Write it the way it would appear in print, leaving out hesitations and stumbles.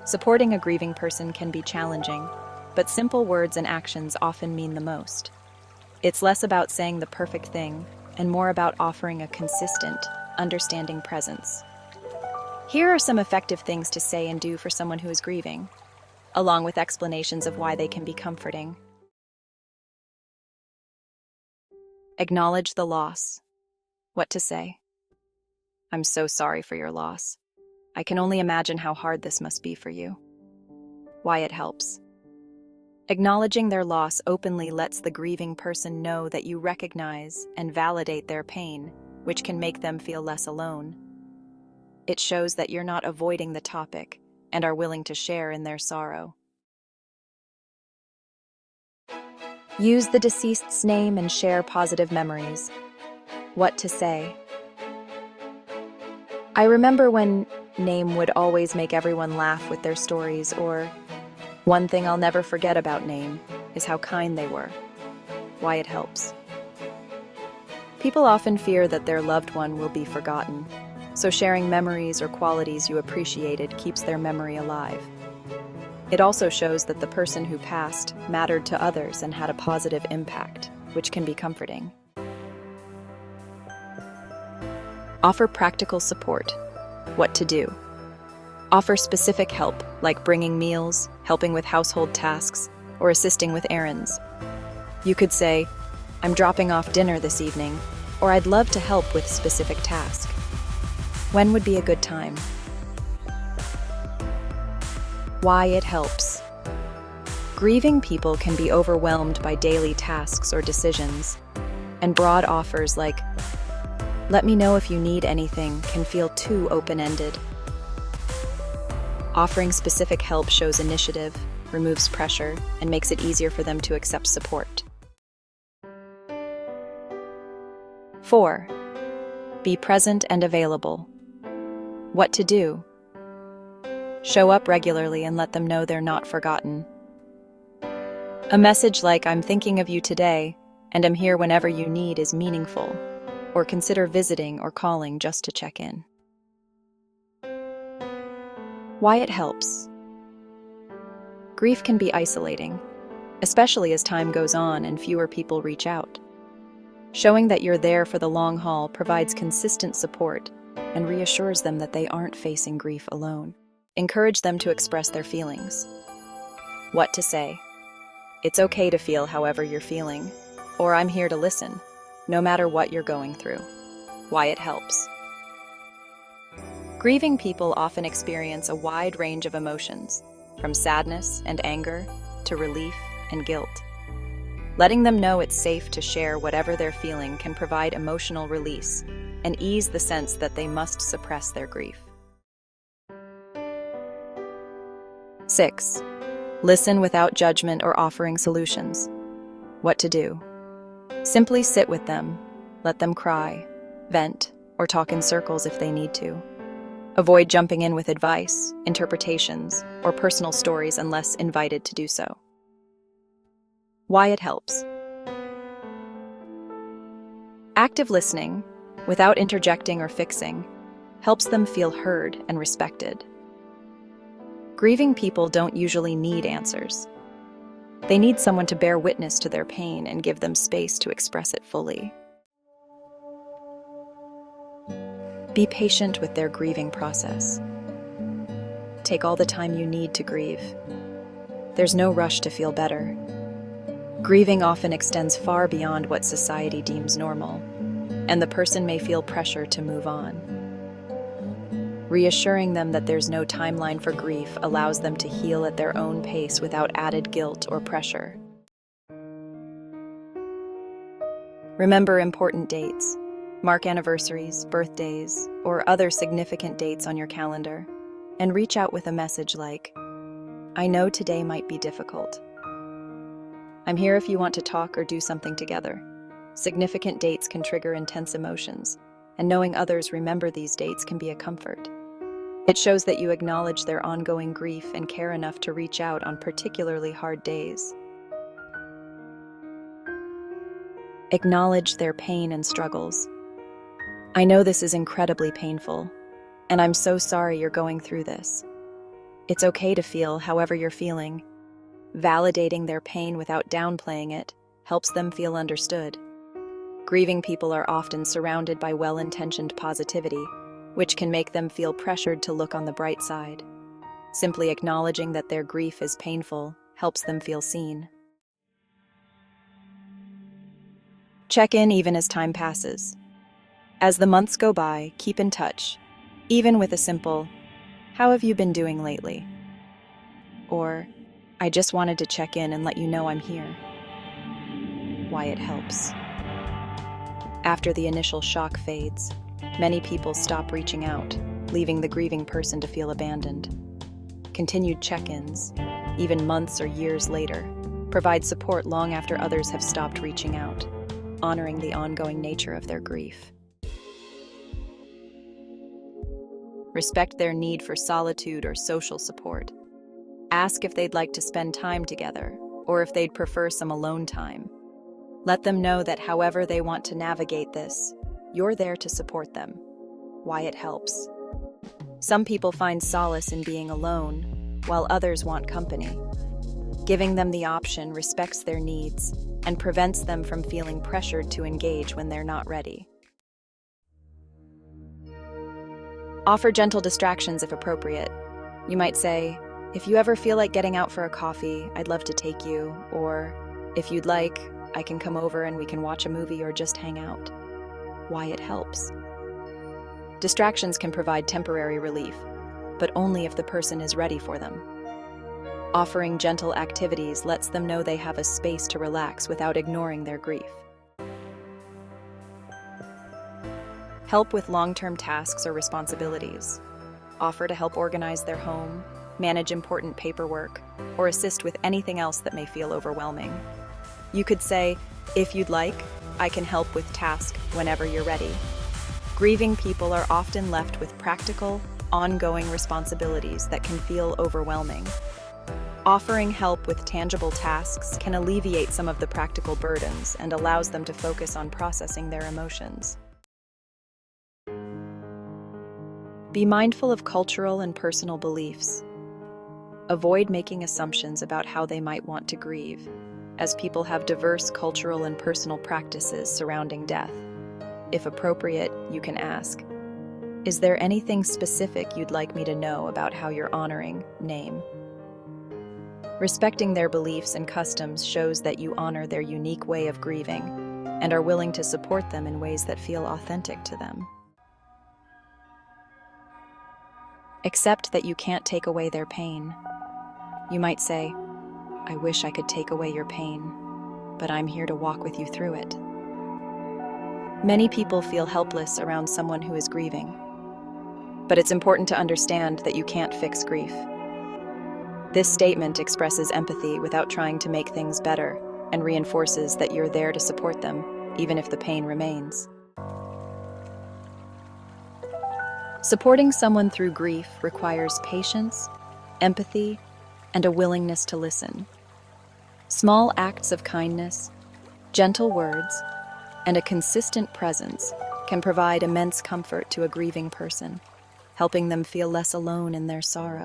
Supporting a grieving person can be challenging, but simple words and actions often mean the most. It's less about saying the perfect thing and more about offering a consistent, understanding presence. Here are some effective things to say and do for someone who is grieving, along with explanations of why they can be comforting. Acknowledge the loss. What to say? I'm so sorry for your loss. I can only imagine how hard this must be for you. Why it helps. Acknowledging their loss openly lets the grieving person know that you recognize and validate their pain, which can make them feel less alone. It shows that you're not avoiding the topic and are willing to share in their sorrow. Use the deceased's name and share positive memories. What to say? I remember when name would always make everyone laugh with their stories, or one thing I'll never forget about name is how kind they were. Why it helps. People often fear that their loved one will be forgotten, so sharing memories or qualities you appreciated keeps their memory alive. It also shows that the person who passed mattered to others and had a positive impact, which can be comforting. Offer practical support. What to do. Offer specific help, like bringing meals, helping with household tasks, or assisting with errands. You could say, I'm dropping off dinner this evening, or I'd love to help with specific task. When would be a good time? Why it helps. Grieving people can be overwhelmed by daily tasks or decisions, and broad offers like, let me know if you need anything, can feel too open-ended. Offering specific help shows initiative, removes pressure, and makes it easier for them to accept support. 4. Be present and available. What to do? Show up regularly and let them know they're not forgotten. A message like, I'm thinking of you today, and I'm here whenever you need is meaningful, or consider visiting or calling just to check in. Why it helps. Grief can be isolating, especially as time goes on and fewer people reach out. Showing that you're there for the long haul provides consistent support and reassures them that they aren't facing grief alone. Encourage them to express their feelings. What to say. It's okay to feel however you're feeling, or I'm here to listen, no matter what you're going through. Why it helps. Grieving people often experience a wide range of emotions, from sadness and anger to relief and guilt. Letting them know it's safe to share whatever they're feeling can provide emotional release and ease the sense that they must suppress their grief. 6. Listen without judgment or offering solutions. What to do. Simply sit with them, let them cry, vent, or talk in circles if they need to. Avoid jumping in with advice, interpretations, or personal stories unless invited to do so. Why it helps. Active listening, without interjecting or fixing, helps them feel heard and respected. Grieving people don't usually need answers. They need someone to bear witness to their pain and give them space to express it fully. Be patient with their grieving process. Take all the time you need to grieve. There's no rush to feel better. Grieving often extends far beyond what society deems normal, and the person may feel pressure to move on. Reassuring them that there's no timeline for grief allows them to heal at their own pace without added guilt or pressure. Remember important dates. Mark anniversaries, birthdays, or other significant dates on your calendar, and reach out with a message like, I know today might be difficult. I'm here if you want to talk or do something together. Significant dates can trigger intense emotions, and knowing others remember these dates can be a comfort. It shows that you acknowledge their ongoing grief and care enough to reach out on particularly hard days. Acknowledge their pain and struggles. I know this is incredibly painful, and I'm so sorry you're going through this. It's okay to feel however you're feeling. Validating their pain without downplaying it helps them feel understood. Grieving people are often surrounded by well-intentioned positivity, which can make them feel pressured to look on the bright side. Simply acknowledging that their grief is painful helps them feel seen. Check in even as time passes. As the months go by, keep in touch, even with a simple, "How have you been doing lately?" Or, "I just wanted to check in and let you know I'm here." Why it helps. After the initial shock fades, many people stop reaching out, leaving the grieving person to feel abandoned. Continued check-ins, even months or years later, provide support long after others have stopped reaching out, honoring the ongoing nature of their grief. Respect their need for solitude or social support. Ask if they'd like to spend time together, or if they'd prefer some alone time. Let them know that however they want to navigate this, you're there to support them. Why it helps. Some people find solace in being alone, while others want company. Giving them the option respects their needs and prevents them from feeling pressured to engage when they're not ready. Offer gentle distractions if appropriate. You might say, "If you ever feel like getting out for a coffee, I'd love to take you," or, "If you'd like, I can come over and we can watch a movie or just hang out." Why it helps. Distractions can provide temporary relief, but only if the person is ready for them. Offering gentle activities lets them know they have a space to relax without ignoring their grief. Help with long-term tasks or responsibilities. Offer to help organize their home, manage important paperwork, or assist with anything else that may feel overwhelming. You could say, "If you'd like, I can help with tasks whenever you're ready." Grieving people are often left with practical, ongoing responsibilities that can feel overwhelming. Offering help with tangible tasks can alleviate some of the practical burdens and allows them to focus on processing their emotions. Be mindful of cultural and personal beliefs. Avoid making assumptions about how they might want to grieve, as people have diverse cultural and personal practices surrounding death. If appropriate, you can ask, "Is there anything specific you'd like me to know about how you're honoring name?" Respecting their beliefs and customs shows that you honor their unique way of grieving and are willing to support them in ways that feel authentic to them. Accept that you can't take away their pain. You might say, "I wish I could take away your pain, but I'm here to walk with you through it." Many people feel helpless around someone who is grieving, but it's important to understand that you can't fix grief. This statement expresses empathy without trying to make things better and reinforces that you're there to support them, even if the pain remains. Supporting someone through grief requires patience, empathy, and a willingness to listen. Small acts of kindness, gentle words, and a consistent presence can provide immense comfort to a grieving person, helping them feel less alone in their sorrow.